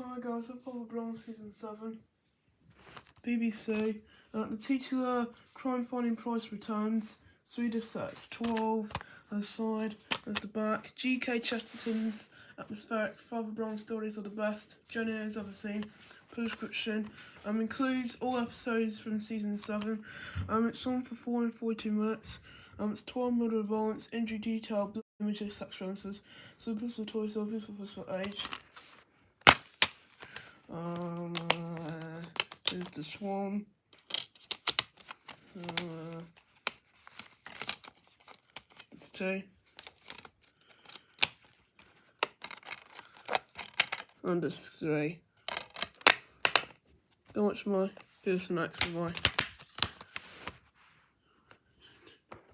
Hi guys, I'm Father Brown, Season 7. BBC. The titular crime fighting prize returns. Swedish Sex 12. The side, there's the back. GK Chesterton's atmospheric Father Brown stories are the best Jenny has ever seen. Prescription includes all episodes from Season 7. It's on for 4 and 42 minutes. It's 12 murder violence, injury detail, blood images, sex references. So this is toys of this for age. There's the swan. There's two. And there's three. Go watch my, here's the next one.